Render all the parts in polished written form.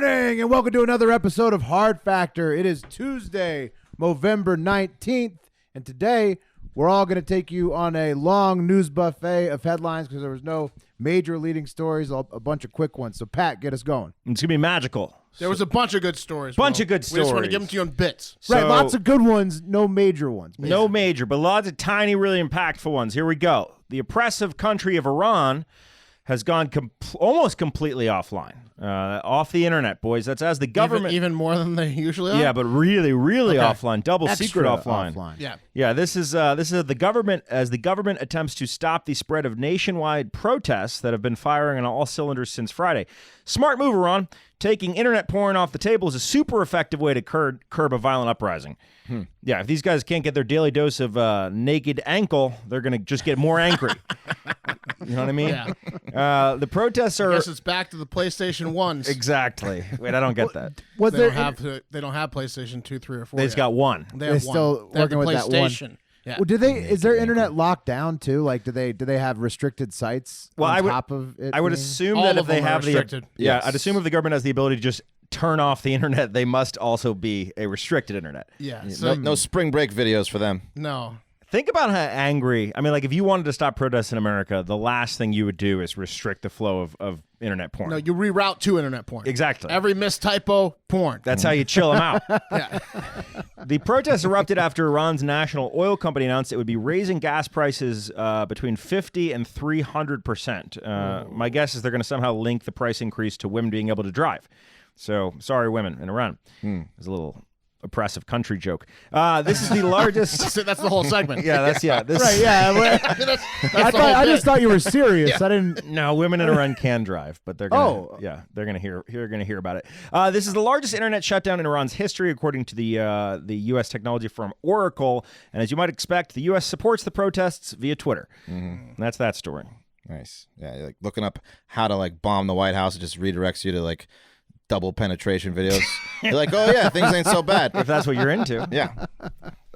morning, and welcome to another episode of Hard Factor. It is Tuesday, November 19th, and today we're all going to take you on a long news buffet of headlines because there was no major leading stories, a bunch of quick ones. So, Pat, get us going. It's going to be magical. There was a bunch of good stories. Bunch of good stories. We just want to give them to you in bits. Right, lots of good ones, no major ones. Basically. No major, but lots of tiny, really impactful ones. Here we go. The oppressive country of Iran has gone almost completely offline. Off the internet, boys. That's as the government... Even more than they usually are? Yeah, but really, really Okay. offline. Double Extra secret offline. Yeah. Yeah, this is the government as the government attempts to stop the spread of nationwide protests that have been firing on all cylinders since Friday. Smart move, Iran. Taking internet porn off the table is a super effective way to curb a violent uprising. Yeah, if these guys can't get their daily dose of naked ankle, they're going to just get more angry. You know what I mean? Yeah. The protests are... I guess it's back to the PlayStation 1s. Exactly. Wait, I don't get that. Was They there don't have PlayStation 2, 3, or 4 They just got one. They They're have still one. They have the working with that one. PlayStation. Yeah. Well, is their internet locked down too? Like, do they have restricted sites on top of it? I would being- assume All that of if they them are have restricted. Yeah, Yes. I'd assume if the government has the ability to just turn off the internet, they must also be a restricted internet. Yeah. No, So, no spring break videos for them. no. Think about how angry. I mean, like if you wanted to stop protests in America, the last thing you would do is restrict the flow of internet porn. No, you reroute to internet porn. Exactly. Every mistypo, porn. That's how you chill them out. Yeah. The protests erupted after Iran's national oil company announced it would be raising gas prices between 50 and 300%. My guess is they're going to somehow link the price increase to women being able to drive. So, sorry, women in Iran. It's a little oppressive country joke. This is the largest... That's the whole segment. This, Right? Yeah. I just thought you were serious. I didn't. No, women in Iran can drive, but they're gonna, they're gonna hear about it. This is the largest internet shutdown in Iran's history, according to the U.S. technology firm Oracle. And as you might expect, the U.S. supports the protests via Twitter. And that's that story. Nice. Yeah, you're like looking up how to like bomb the White House. It just redirects you to like double penetration videos. You're like, oh yeah, things ain't so bad. If that's what you're into, Yeah.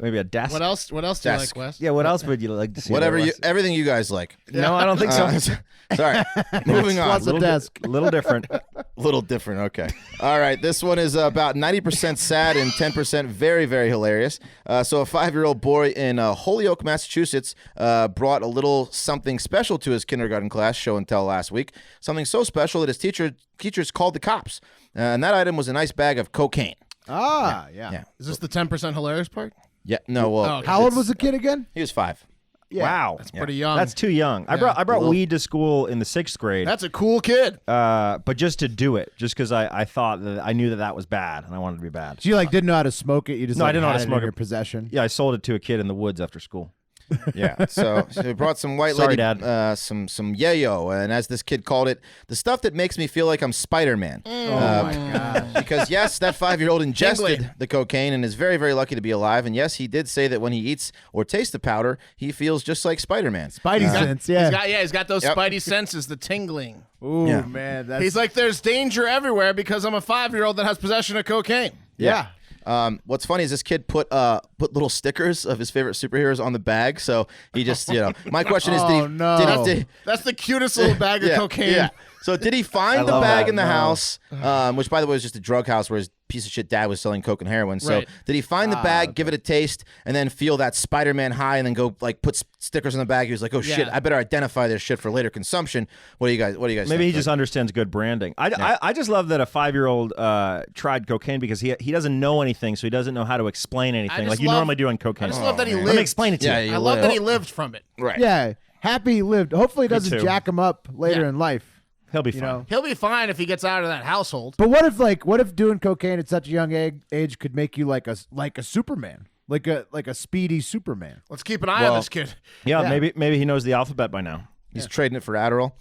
maybe a desk. What else do you Desk. like, Wes? Yeah, what else would you like to see? Whatever there, you, Wes? everything you guys like. No, I don't think so. Sorry. Moving on. Plus a desk. A little different. Little different. Okay. All right. This one is about 90% sad and 10% very, very hilarious. So a 5-year-old boy in Holyoke, Massachusetts, brought a little something special to his kindergarten class show and tell last week. Something so special that his teachers called the cops. And that item was a nice bag of cocaine. Yeah. Yeah. Is this the 10% hilarious part? Yeah. No. Well, Oh, okay. How old was the kid again? he was 5. Yeah. Wow, That's pretty young. that's too young. I brought weed to school in the 6th grade. That's a cool kid. But just to do it, just because I thought that I knew that was bad and I wanted it to be bad. So you didn't know how to smoke it. You just No, I like, didn't know how had to it smoke in your it. possession. Yeah, I sold it to a kid in the woods after school. Yeah. So he brought some white Sorry, lady, Dad. some yayo, and as this kid called it, the stuff that makes me feel like I'm Spider-Man. Oh my god. Because yes, that 5-year-old ingested Tingly. the cocaine and is very, very lucky to be alive. And yes, he did say that when he eats or tastes the powder, he feels just like Spider-Man. Spidey sense. Yeah. He's got those Yep. spidey senses, the tingling. Ooh Yeah. man. That's, He's like, there's danger everywhere because I'm a 5-year-old that has possession of cocaine. yeah. What's funny is this kid put little stickers of his favorite superheroes on the bag. So he just, my question is, Oh, no. That's the cutest little bag of cocaine. Yeah. So did he find the love bag that. in the No. house, which by the way was just a drug house where his piece of shit dad was selling coke and heroin. So Right. did he find the bag, give it a taste, and then feel that Spider-Man high, and then go like put stickers on the bag? He was like, oh shit, Yeah. I better identify this shit for later consumption. What do you guys? Maybe think? he just understands good branding. I just love that a 5-year-old tried cocaine because he doesn't know anything, so he doesn't know how to explain anything just like you love- normally do on cocaine. I just love that he man. lived. Let me explain it to Yeah, you. you I love live. that he lived from it. right. Yeah. Happy he lived. Hopefully it doesn't too. jack him up later Yeah. in life. He'll be fine. know. He'll be fine if he gets out of that household. But what if doing cocaine at such a young age could make you like a Superman, like a speedy Superman? Let's keep an eye on this kid. Yeah, Yeah. maybe he knows the alphabet by now. He's trading it for Adderall.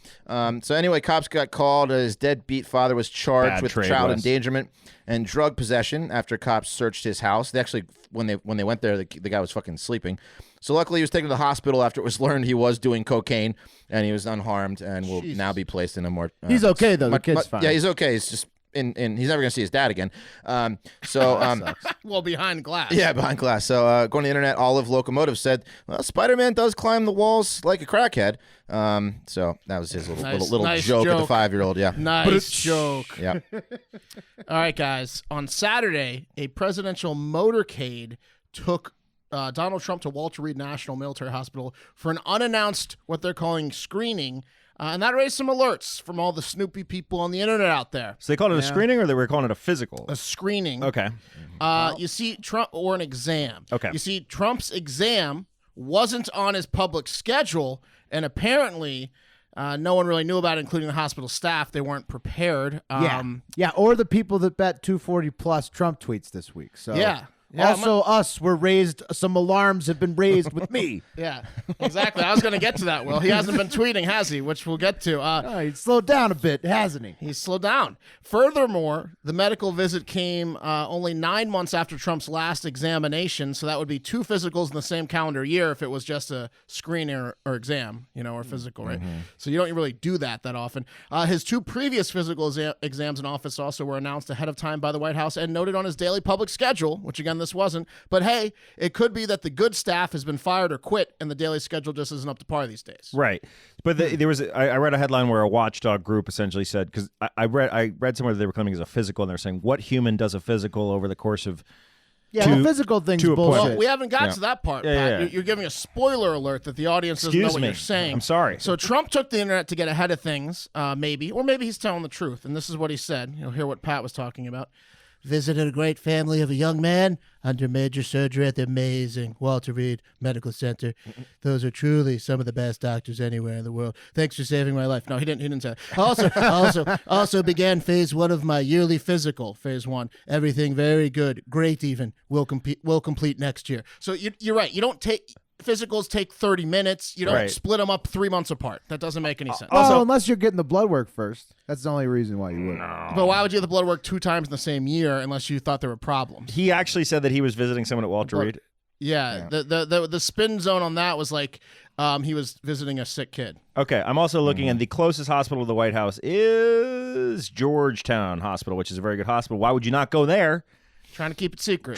So anyway, cops got called. His deadbeat father was charged Bad with trade, child Wes. endangerment and drug possession after cops searched his house. They actually, when they went there, the guy was fucking sleeping. So luckily, he was taken to the hospital after it was learned he was doing cocaine, and he was unharmed and will now be placed in a more. He's okay though. The kid's fine. Yeah, he's okay. He's just and he's never going to see his dad again. Well, behind glass. Yeah, behind glass. So going to the internet, Olive Locomotive said, well, Spider-Man does climb the walls like a crackhead. So that was his little Nice joke at the joke. 5-year-old. Yeah. Nice joke. Yeah. All right, guys. On Saturday, a presidential motorcade took Donald Trump to Walter Reed National Military Hospital for an unannounced, what they're calling screening. And that raised some alerts from all the snoopy people on the internet out there. So they called it a screening, or they were calling it a physical? A screening. Okay. You see, Trump, or an exam. Okay. You see, Trump's exam wasn't on his public schedule, and apparently no one really knew about it, including the hospital staff. They weren't prepared. Yeah, or the people that bet 240 plus Trump tweets this week. So Yeah. also, some alarms have been raised with me. Yeah, exactly. I was going to get to that, Will. He hasn't been tweeting, has he? Which we'll get to. Oh, he slowed down a bit, hasn't he? He's slowed down. Furthermore, the medical visit came only 9 months after Trump's last examination, so that would be 2 physicals in the same calendar year if it was just a screening or exam, or physical, right? So you don't really do that often. His 2 previous physical exams in office also were announced ahead of time by the White House and noted on his daily public schedule, which again, this wasn't. But hey, it could be that the good staff has been fired or quit, and the daily schedule just isn't up to par these days. Right. But there was I read a headline where a watchdog group essentially said, because I read somewhere that they were claiming as a physical, and they're saying, what human does a physical over the course of the physical thing's to a point. bullshit. Well, we haven't got to that part, Pat. You're giving a spoiler alert that the audience doesn't know what you're saying. I'm sorry. So Trump took the internet to get ahead of things, maybe. Or maybe he's telling the truth, and this is what he said. You'll hear what Pat was talking about. Visited a great family of a young man under major surgery at the amazing Walter Reed Medical Center. Those are truly some of the best doctors anywhere in the world. Thanks for saving my life. No, he didn't say that. Also began phase 1 of my yearly physical. Phase 1. Everything very good. Great even. Will complete next year. So you're right. You don't take... Physicals take 30 minutes. You don't split them up 3 months apart. That doesn't make any sense. Also, unless you're getting the blood work first. That's the only reason why you would. But why would you have the blood work 2 times in the same year unless you thought there were problems? He actually said that he was visiting someone at Walter Reed. Yeah. The spin zone on that was like he was visiting a sick kid. Okay, I'm also looking at the closest hospital to the White House is Georgetown Hospital, which is a very good hospital. Why would you not go there? Trying to keep it secret.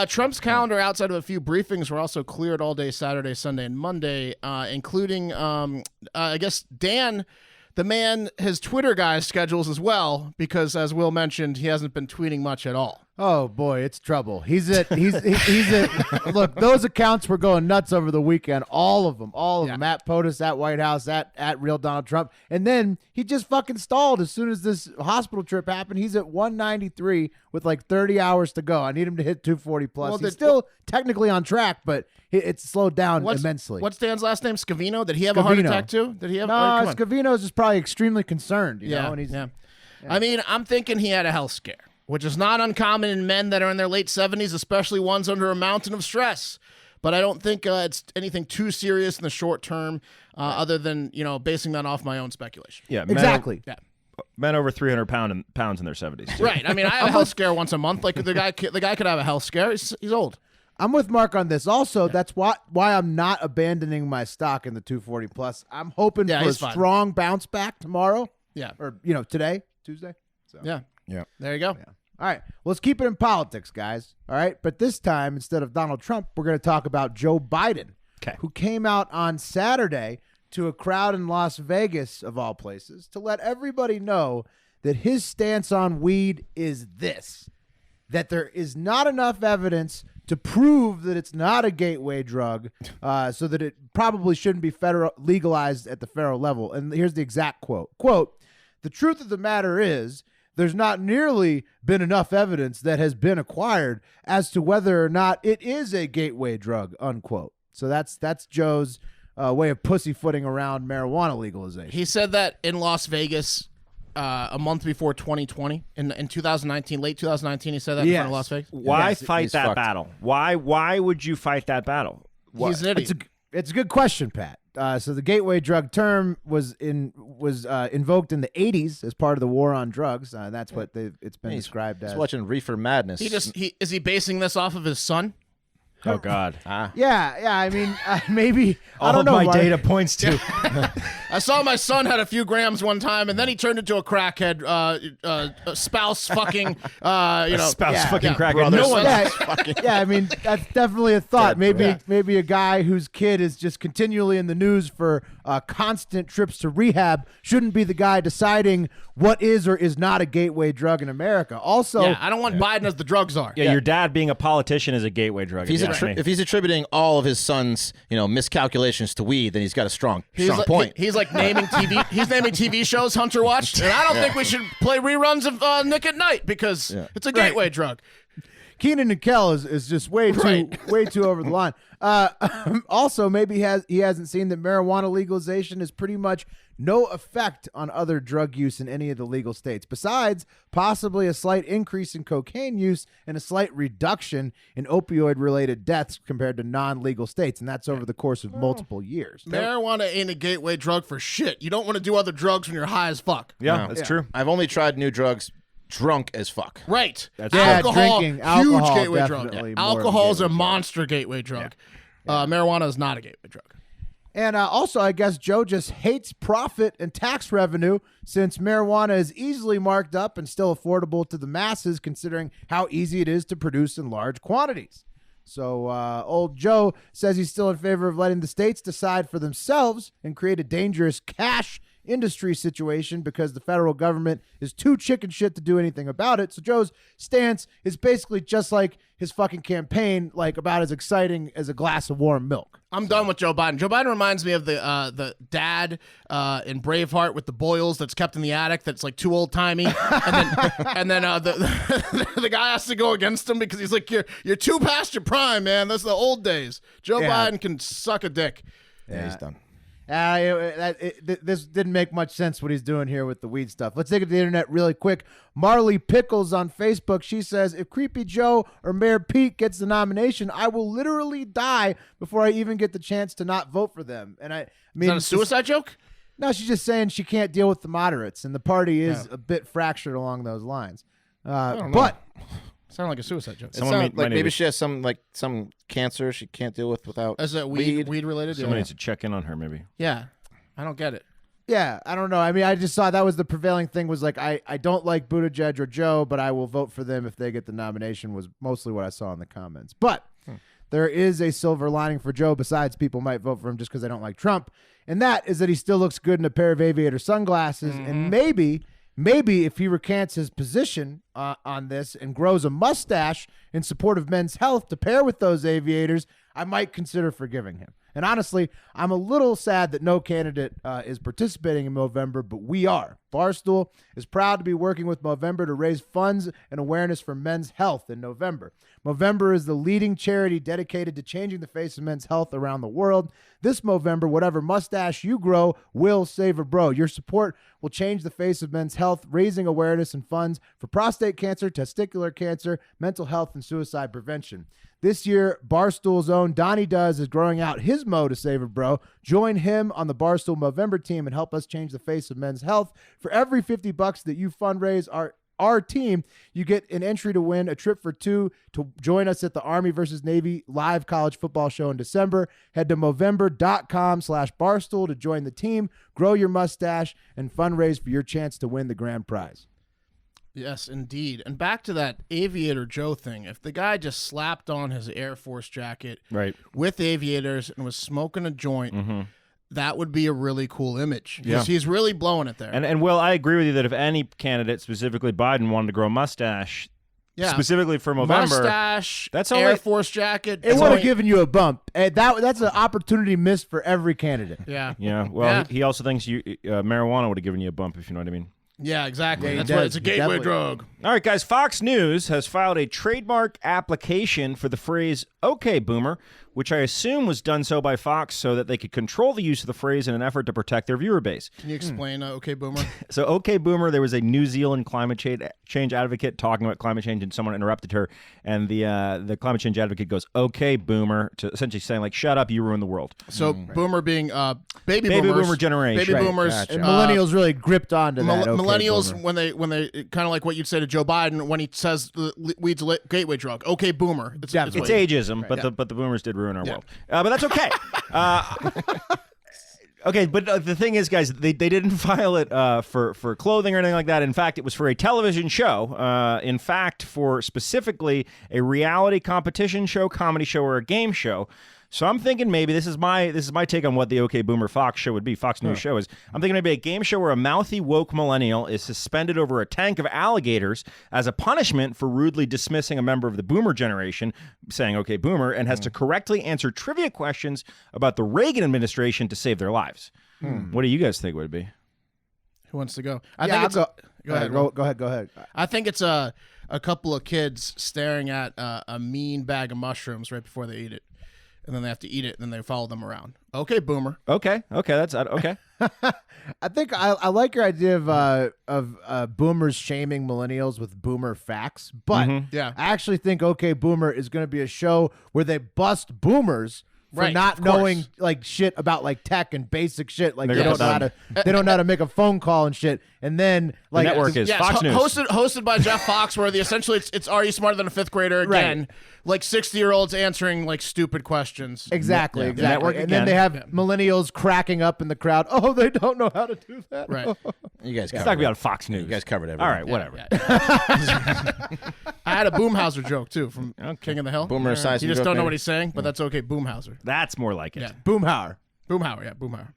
Trump's calendar, outside of a few briefings, were also cleared all day Saturday, Sunday, and Monday, including, I guess, Dan, the man, his Twitter guy's schedules as well, because, as Will mentioned, he hasn't been tweeting much at all. Oh boy, it's trouble. He's at look, those accounts were going nuts over the weekend. All of them. At POTUS, at White House, at Real Donald Trump. And then he just fucking stalled as soon as this hospital trip happened. He's at 193 with like 30 hours to go. I need him to hit 240 plus. Well, he's still technically on track, but it's slowed down immensely. What's Dan's last name? Scavino? Did he have a heart attack too? Did he have? No, Scavino's just probably extremely concerned. You know? And he's, I mean, I'm thinking he had a health scare, which is not uncommon in men that are in their late 70s, especially ones under a mountain of stress. But I don't think it's anything too serious in the short term, other than basing that off my own speculation. Yeah, exactly. Men over 300 pounds in their 70s. Too. Right. I mean, I have a health scare once a month. Like the guy could have a health scare. He's old. I'm with Mark on this. Also, that's why I'm not abandoning my stock in the 240 plus. I'm hoping for a strong bounce back tomorrow. Yeah. Or today, Tuesday. So. Yeah. There you go. Yeah. All right. Let's keep it in politics, guys. All right. But this time, instead of Donald Trump, we're going to talk about Joe Biden, who came out on Saturday to a crowd in Las Vegas, of all places, to let everybody know that his stance on weed is this: that there is not enough evidence to prove that it's not a gateway drug, so that it probably shouldn't be legalized at the federal level. And here's the exact quote. Quote, "The truth of the matter is, there's not nearly been enough evidence that has been acquired as to whether or not it is a gateway drug," unquote. So that's Joe's way of pussyfooting around marijuana legalization. He said that in Las Vegas a month before 2020, in 2019, late 2019, he said that in front of Las Vegas. Why fight that battle? Why would you fight that battle? He's an idiot. It's a good question, Pat. So the gateway drug term was invoked in the 80s as part of the war on drugs. That's what it's been described as. He's watching Reefer Madness. Is he basing this off of his son? Oh God. Yeah. I mean, maybe I All don't of know. my Mark. data points to. I saw my son had a few grams one time, and then he turned into a crackhead, spouse fucking, Spouse fucking crackhead. brother, No one. Yeah, I mean that's definitely a thought. Dead, Maybe a guy whose kid is just continually in the news for constant trips to rehab shouldn't be the guy deciding what is or is not a gateway drug in America. Also, I don't want Biden as the drug czar. Yeah, your dad being a politician is a gateway drug. If he's attributing all of his son's, miscalculations to weed, then he's got a strong point. He's like naming TV. He's naming TV shows Hunter watched, and I don't think we should play reruns of Nick at Night because it's a gateway drug. Keenan and Kel is just way too over the line. Also, maybe he hasn't seen that marijuana legalization is pretty much no effect on other drug use in any of the legal states, besides possibly a slight increase in cocaine use and a slight reduction in opioid-related deaths compared to non-legal states, and that's over the course of multiple years. Marijuana ain't a gateway drug for shit. You don't want to do other drugs when you're high as fuck. Yeah, that's true. I've only tried new drugs drunk as fuck. Right. That's alcohol, drinking huge alcohol gateway drug. definitely more of a Alcohol is a gateway drug. monster gateway drug. Marijuana is not a gateway drug. And also, I guess Joe just hates profit and tax revenue since marijuana is easily marked up and still affordable to the masses, considering how easy it is to produce in large quantities. So old Joe says he's still in favor of letting the states decide for themselves and create a dangerous cash industry situation because the federal government is too chicken shit to do anything about it. So Joe's stance is basically just like his fucking campaign, like about as exciting as a glass of warm milk. I'm done with Joe Biden. Joe Biden reminds me of the dad in Braveheart with the boils that's kept in the attic that's like too old timey, and then the guy has to go against him because he's like, you're too past your prime, man. Those are the old days. Joe Biden can suck a dick. Yeah, he's done. This didn't make much sense what he's doing here with the weed stuff. Let's take it to the internet really quick. Marley Pickles on Facebook. She says, if Creepy Joe or Mayor Pete gets the nomination, I will literally die before I even get the chance to not vote for them. And I mean, Is that a suicide joke? No, she's just saying she can't deal with the moderates, and the party is a bit fractured along those lines. But Sound like a suicide joke. Maybe she has some cancer she can't deal without. Is that weed related? Someone needs to check in on her, maybe. Yeah, I don't get it. yeah, I don't know. I mean, I just saw that was the prevailing thing was like, I don't like Buttigieg or Joe, but I will vote for them if they get the nomination was mostly what I saw in the comments. But there is a silver lining for Joe besides people might vote for him just because they don't like Trump. And that is that he still looks good in a pair of aviator sunglasses. And maybe if he recants his position on this and grows a mustache in support of men's health to pair with those aviators, I might consider forgiving him. And honestly, I'm a little sad that no candidate is participating in Movember, but we are. Barstool is proud to be working with Movember to raise funds and awareness for men's health in November. Movember is the leading charity dedicated to changing the face of men's health around the world. This Movember, whatever mustache you grow will save a bro. Your support will change the face of men's health, raising awareness and funds for prostate cancer, testicular cancer, mental health, and suicide prevention. This year, Barstool's own Donnie Does is growing out his Mo to Save a Bro. Join him on the Barstool Movember team and help us change the face of men's health. For every $50 that you fundraise our team, you get an entry to win a trip for two to join us at the Army versus Navy live college football show in December. Head to Movember.com/Barstool to join the team, grow your mustache, and fundraise for your chance to win the grand prize. Yes, indeed. And back to that Aviator Joe thing. If the guy just slapped on his Air Force jacket with aviators and was smoking a joint, that would be a really cool image. Because he's really blowing it there. And Will, I agree with you that if any candidate, specifically Biden, wanted to grow a mustache, specifically for Movember, mustache, that's Air Force jacket. It would have given you a bump. That's an opportunity missed for every candidate. Yeah. Yeah. Well, he also thinks marijuana would have given you a bump, if you know what I mean. Yeah, exactly. Yeah, That's does. why it's a gateway Definitely. drug. All right, guys. Fox News has filed a trademark application for the phrase "Okay, Boomer," which I assume was done so by Fox so that they could control the use of the phrase in an effort to protect their viewer base. Can you explain Okay, Boomer? So, "Okay, Boomer," there was a New Zealand climate change advocate talking about climate change, and someone interrupted her, and the climate change advocate goes, "Okay, Boomer," to essentially saying like, "Shut up, you ruin the world." So Boomer being baby Boomer boomers, generation. baby Right, boomers, gotcha. And millennials really gripped onto that. Okay, millennials boomer. when they kind of like what you'd say to Joe Biden when he says weed's a gateway drug. Okay, boomer. It's ageism, but the boomers did ruin our world. But that's okay. Okay, but the thing is, guys, they didn't file it for clothing or anything like that. In fact, it was for a television show. In fact, for specifically a reality competition show, comedy show, or a game show. So I'm thinking maybe this is my take on what the OK Boomer Fox show would be. Fox News show is. I'm thinking maybe a game show where a mouthy woke millennial is suspended over a tank of alligators as a punishment for rudely dismissing a member of the Boomer generation, saying OK Boomer, and has to correctly answer trivia questions about the Reagan administration to save their lives. What do you guys think would be? Who wants to go? Go ahead. Go ahead. I think it's a couple of kids staring at a mean bag of mushrooms right before they eat it. And then they have to eat it, and then they follow them around. Okay, Boomer. Okay, that's okay. I think I like your idea of boomers shaming millennials with boomer facts, but Yeah. I actually think OK Boomer is going to be a show where they bust boomers for Right, not of course. knowing like shit about like tech and basic shit. Like They're they gonna don't know how to make a phone call and shit. And then like network is Fox News. Hosted by Jeff Fox, where essentially it's Are You Smarter Than a Fifth Grader again? Right. Like 60-year-olds answering like stupid questions. Exactly. network And then they again. have millennials cracking up in the crowd. Oh, they don't know how to do that. Right. You guys It's covered not gonna be it. on Fox News. You guys covered everything. All right, whatever. I had a Boomhauser joke too from King of the Hill. Boomer size. You just don't know what he's saying, but that's okay. Boomhauser. That's more like it. Yeah. Boomhauer. Boomhauer. Yeah. Boomhauer.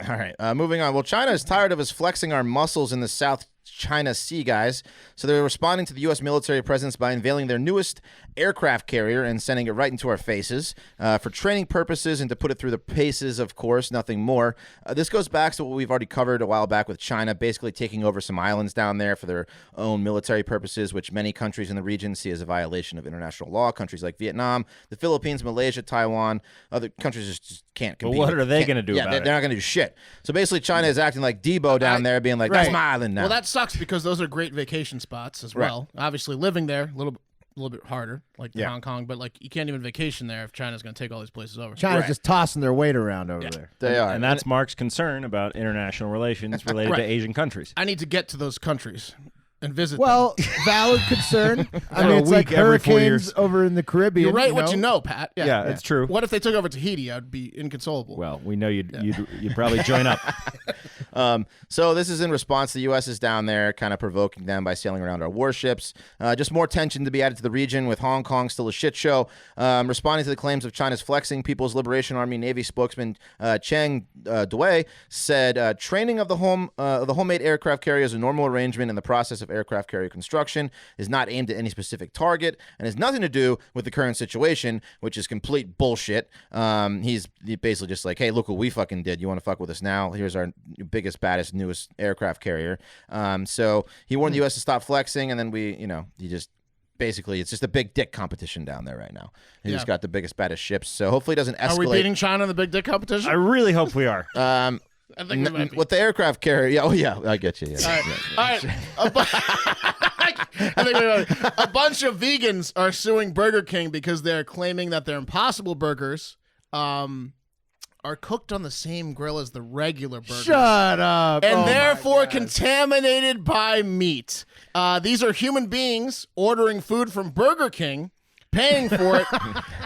All right, moving on. Well, China is tired of us flexing our muscles in the South China Sea, guys. So they're responding to the U.S. military presence by unveiling their newest aircraft carrier and sending it right into our faces for training purposes and to put it through the paces, of course, nothing more. This goes back to what we've already covered a while back with China, basically taking over some islands down there for their own military purposes, which many countries in the region see as a violation of international law. Countries like Vietnam, the Philippines, Malaysia, Taiwan, other countries just can't compete. what are they Can't- gonna do yeah, about they're it? not going to do shit. So basically, China is acting like Debo down there, being like, that's my island now. Well, that sucks because those are great vacation spots as well. Obviously, living there a little bit harder, like Hong Kong, but like you can't even vacation there if China's going to take all these places over. China's just tossing their weight around over there. They are. And that's Mark's concern about international relations related to Asian countries. I need to get to those countries and visit. Well, valid concern. I For mean, a it's like week every 4 years. hurricanes over in the Caribbean. you're right. What you know, Pat. Yeah, it's true. What if they took over Tahiti? I'd be inconsolable. Well, we know you'd probably join up. So this is in response. The U.S. is down there kind of provoking them by sailing around our warships. Just more tension to be added to the region with Hong Kong still a shit show. Responding to the claims of China's flexing, People's Liberation Army Navy spokesman Cheng Dui said training of the homemade aircraft carrier is a normal arrangement in the process of aircraft carrier construction, is not aimed at any specific target, and has nothing to do with the current situation, which is complete bullshit. He's basically just like, hey, look what we fucking did. You want to fuck with us now? Here's our biggest, baddest, newest aircraft carrier. So he warned the U.S. to stop flexing, and then he just basically, it's just a big dick competition down there right now. He just got the biggest, baddest ships. So hopefully it doesn't escalate. Are we beating China in the big dick competition? I really hope we are. I think we might be. With the aircraft carrier, I get you. Yeah. All right. I think we might be. A bunch of vegans are suing Burger King because they're claiming that their Impossible Burgers are cooked on the same grill as the regular burgers. Shut up. And Oh, my therefore God. contaminated by meat. These are human beings ordering food from Burger King, paying for it,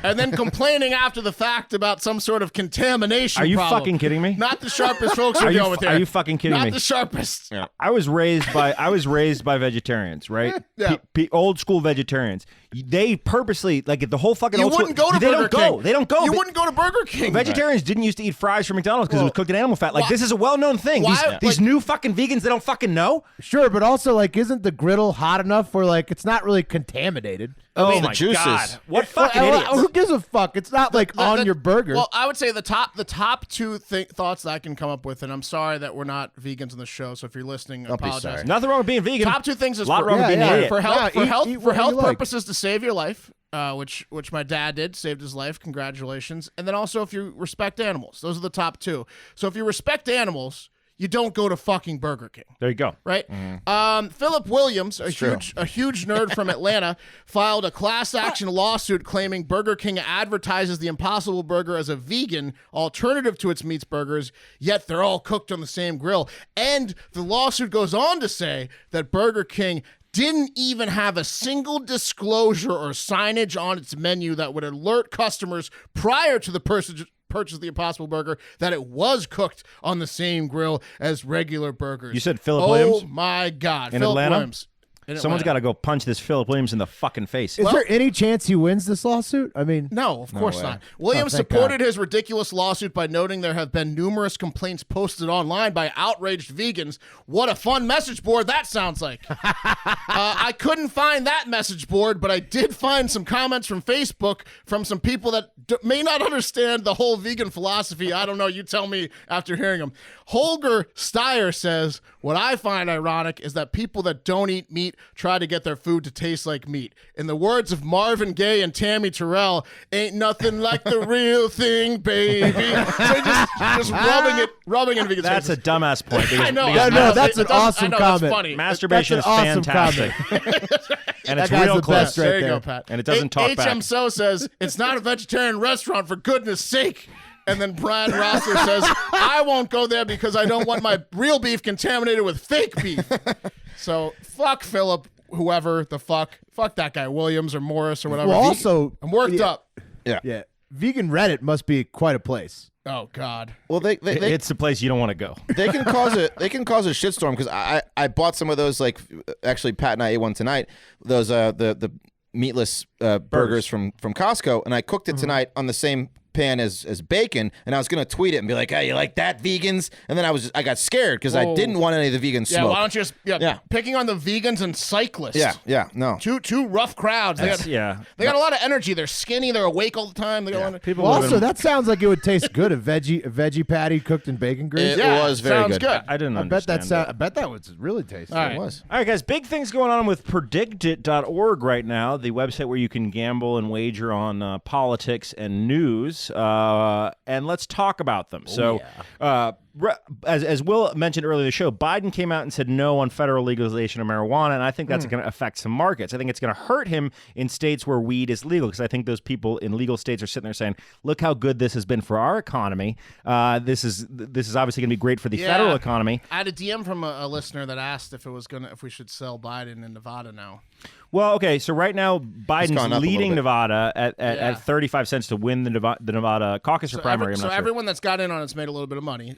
and then complaining after the fact about some sort of contamination Are you problem. fucking kidding me? Not the sharpest folks we're dealing with here. Are you fucking kidding Not me? the sharpest. I was raised by vegetarians, right? Yeah. Old school vegetarians. They purposely, like, the whole fucking You old wouldn't school, go to they Burger don't King. go. They don't go. You wouldn't go to Burger King. Vegetarians didn't used to eat fries from McDonald's because it was cooked in animal fat. Like, this is a well-known thing. Why- These new fucking vegans, they don't fucking know. Sure, but also, like, isn't the griddle hot enough where, like, it's not really contaminated? Oh the my juices. God. What fucking Well, idiots. who gives a fuck? It's not, like, on your burger. Well, I would say the top two thoughts that I can come up with, and I'm sorry that we're not vegans on the show, so if you're listening, I Don't be apologize. sorry. Nothing wrong with being vegan. Top two things is A lot for, wrong with being an idiot. for health, Yeah, for health, eat for what health you like. purposes to save your life, which my dad did, saved his life. Congratulations. And then also if you respect animals, those are the top two. So if you respect animals, you don't go to fucking Burger King. There you go. Right? Philip Williams, a huge nerd from Atlanta, filed a class action lawsuit claiming Burger King advertises the Impossible Burger as a vegan alternative to its meats burgers, yet they're all cooked on the same grill. And the lawsuit goes on to say that Burger King didn't even have a single disclosure or signage on its menu that would alert customers prior to the purchase of the Impossible Burger that it was cooked on the same grill as regular burgers. You said Philip Williams? Oh my God. In Philip Atlanta? Williams. Someone's got to go punch this Philip Williams in the fucking face. Is there any chance he wins this lawsuit? I mean, No, of course way. not. Williams thank supported his ridiculous lawsuit by noting there have been numerous complaints posted online by outraged vegans. What a fun message board that sounds like. I couldn't find that message board, but I did find some comments from Facebook from some people that may not understand the whole vegan philosophy. I don't know. You tell me after hearing them. Holger Steyer says, what I find ironic is that people that don't eat meat try to get their food to taste like meat. In the words of Marvin Gaye and Tammy Terrell, ain't nothing like the real thing, baby. So just rubbing in vegans' That's a faces. dumbass point. I know. No, that's an awesome comment. That's funny. Masturbation is That's an awesome fantastic. And it's That guy's real the close. best right There you there. go, Pat. And it doesn't talk back. HM So says, it's not a vegetarian restaurant, for goodness sake. And then Brian Rosser says, I won't go there because I don't want my real beef contaminated with fake beef. So fuck Philip, whoever the fuck that guy, Williams or Morris or whatever. Well, also, I'm worked up. yeah, vegan Reddit must be quite a place. Oh God. Well, they It's a place you don't want to go. they can cause a shitstorm because I bought some of those, like, actually Pat and I ate one tonight, those the meatless burgers from Costco, and I cooked it tonight on the same pan as bacon, and I was gonna tweet it and be like, hey, you like that, vegans? And then I got scared because I didn't want any of the vegans Yeah, smoke. why don't you just picking on the vegans and cyclists. Yeah, no. Two rough crowds. They got a lot of energy. They're skinny. They're awake all the time. They got a lot of, People Well, live also, in- that sounds like it would taste good. A veggie patty cooked in bacon grease. It was very sounds good. I didn't I bet understand I bet that would really taste. All right. It was. All right, guys, big things going on with predictit.org right now, the website where you can gamble and wager on politics and news. And let's talk about them. As Will mentioned earlier in the show, Biden came out and said no on federal legalization of marijuana, and I think that's going to affect some markets. I think it's going to hurt him in states where weed is legal, because I think those people in legal states are sitting there saying, look how good this has been for our economy. This is obviously going to be great for the federal economy. I had a DM from a listener that asked if we should sell Biden in Nevada now. Well, okay, so right now gone Biden's up a leading little bit. Nevada at 35 cents to win the Nevada caucus or primary. I'm not sure. Everyone that's got in on it's made a little bit of money,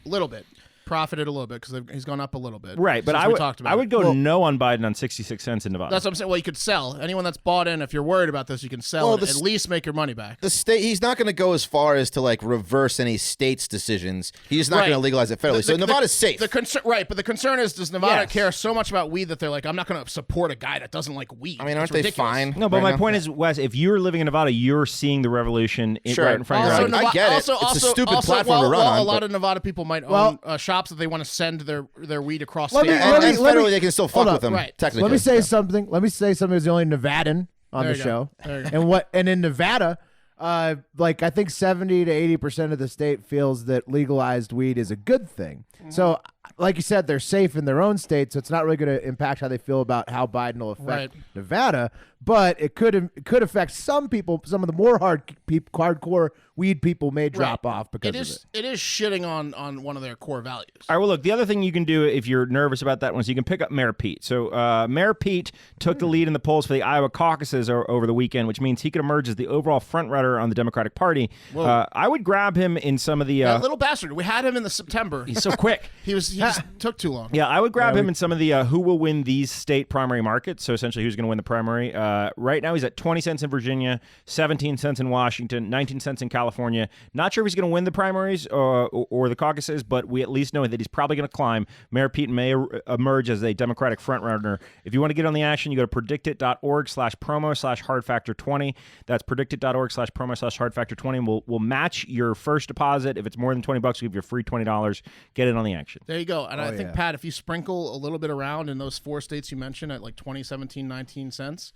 profited a little bit because he's gone up a little bit. Right, but since I would go no on Biden on 66 cents in Nevada. That's what I'm saying. Well, you could sell. Anyone that's bought in, if you're worried about this, you can sell and at least make your money back. The state, he's not going to go as far as to like reverse any state's decisions. He's not going to legalize it federally. So Nevada's safe. But the concern is, does Nevada care so much about weed that they're like, I'm not going to support a guy that doesn't like weed? I mean, aren't It's they ridiculous. fine? No, but right my now? point is, Wes, if you're living in Nevada, you're seeing the revolution Sure. right in front of your eyes. I get it. It's a stupid platform to run on, A lot but- of Nevada people might own shops that they want to send their weed across Let state. me- And let federally, me- they can still hold fuck up. with them. Right. Technically. Let me say Yeah. something. Let me say something as the only Nevadan on There the you show. go. There you go. And in Nevada, like I think 70 to 80% of the state feels that legalized weed is a good thing. So, like you said, they're safe in their own state, so it's not really going to impact how they feel about how Biden will affect Nevada. But it could affect some people. Some of the more hardcore weed people may drop off because of it. It is shitting on one of their core values. All right, well, look, the other thing you can do if you're nervous about that one is you can pick up Mayor Pete. So Mayor Pete took the lead in the polls for the Iowa caucuses over the weekend, which means he could emerge as the overall front-runner on the Democratic Party. I would grab him in some of the... That little bastard. We had him in the September. he's so quick. He just took too long. Yeah, I would grab him in some of the who will win these state primary markets. So essentially, who's going to win the primary? Right now, he's at 20 cents in Virginia, 17 cents in Washington, 19 cents in California. Not sure if he's going to win the primaries or the caucuses, but we at least know that he's probably going to climb. Mayor Pete may emerge as a Democratic frontrunner. If you want to get on the action, you go to predictit.org/promo/hardfactor20. That's predictit.org/promo/hardfactor20. And we'll match your first deposit. If it's more than $20, we'll give you a free $20. Get in on the action. There you go. And I think, Pat, if you sprinkle a little bit around in those 4 states you mentioned at like 20, 17, 19 cents,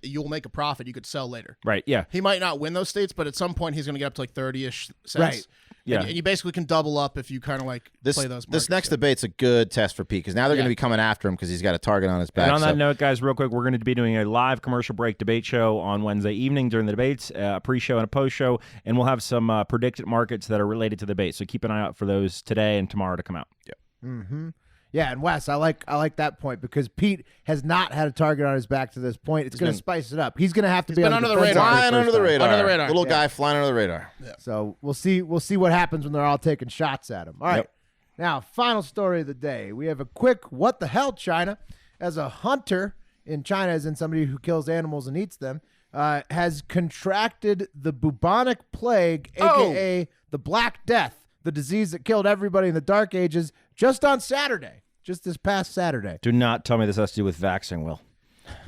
you'll make a profit. You could sell later. Right, yeah. He might not win those states, but at some point he's going to get up to like 30-ish cents. Right. Yeah. And you basically can double up if you kind of like play those. This next debate's a good test for Pete because now they're going to be coming after him because he's got a target on his back. And on that note, guys, real quick, we're going to be doing a live commercial break debate show on Wednesday evening during the debates, a pre-show and a post-show, and we'll have some predicted markets that are related to the debate. So keep an eye out for those today and tomorrow to come out. Yep. Mm-hmm. Yeah, and Wes, I like that point because Pete has not had a target on his back to this point. It's going to spice it up. He's going to have to be under the radar. Flying under the radar. Under the radar. Little guy flying under the radar. Yeah. So we'll see what happens when they're all taking shots at him. All right. Yep. Now, final story of the day. We have a quick what the hell, China. As a hunter in China, as in somebody who kills animals and eats them, has contracted the bubonic plague, a.k.a. the Black Death, the disease that killed everybody in the Dark Ages, just on Saturday, just this past Saturday. Do not tell me this has to do with vaxxing, Will.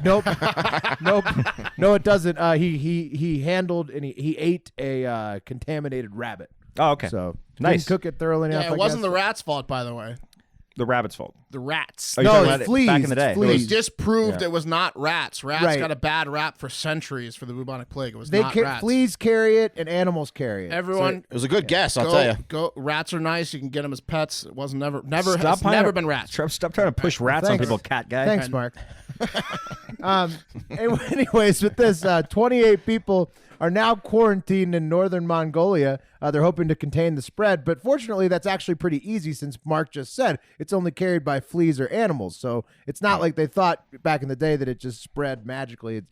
Nope. Nope. No, it doesn't. He handled and he ate a contaminated rabbit. Oh, okay. So nice. Didn't cook it thoroughly enough. Yeah, it wasn't the rat's fault, by the way. The rabbit's fault. The rats. Are you No, talking it's about it fleas. back in the day? It's fleas. They disproved it was not rats. Rats Right. got a bad rap for centuries for the bubonic plague. It was not rats. Fleas carry it and animals carry it. Everyone, It was a good guess, I'll tell you. go. Rats are nice. You can get them as pets. It wasn't never Stop trying never to- been rats. Stop trying to push rats on Thanks. people, cat guy. Thanks, Mark. Anyways, with this, 28 people are now quarantined in northern Mongolia. They're hoping to contain the spread, but fortunately, that's actually pretty easy since Mark just said it's only carried by fleas or animals. So it's not like they thought back in the day that it just spread magically.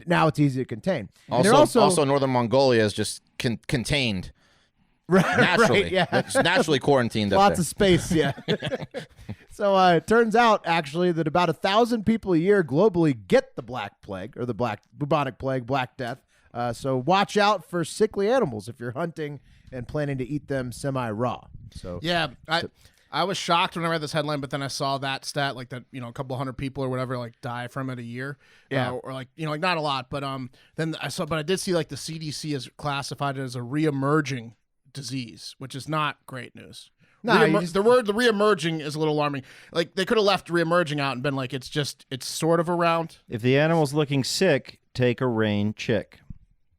Now it's easy to contain. And they're Also, northern Mongolia is just contained naturally. Right, yeah. It's naturally quarantined up Lots there. of space, yeah. So it turns out, actually, that about 1,000 people a year globally get the Black Plague, or the bubonic plague, Black Death. So watch out for sickly animals if you're hunting and planning to eat them semi-raw. So Yeah, I was shocked when I read this headline, but then I saw that stat, like that, a couple hundred people or whatever, like die from it a year. Yeah. Or like, like not a lot, but then I did see like the CDC has classified it as a reemerging disease, which is not great news. No, the word reemerging is a little alarming. Like they could have left reemerging out and been like, it's sort of around. If the animal's looking sick, take a rain chick.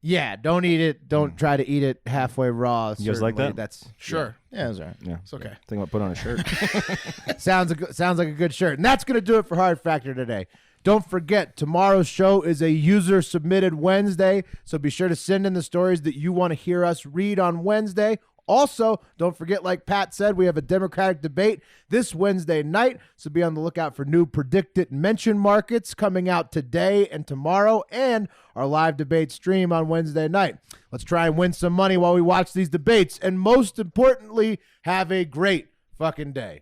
yeah, don't eat it. Don't try to eat it halfway raw. You guys like certainly. that? That's Sure. Yeah, that's all right. Yeah, It's okay. Think about putting on a shirt. sounds like a good shirt. And that's going to do it for Hard Factor today. Don't forget, tomorrow's show is a user-submitted Wednesday, so be sure to send in the stories that you want to hear us read on Wednesday. Also, don't forget, like Pat said, we have a Democratic debate this Wednesday night, so be on the lookout for new predicted mention markets coming out today and tomorrow, and our live debate stream on Wednesday night. Let's try and win some money while we watch these debates, and most importantly, have a great fucking day.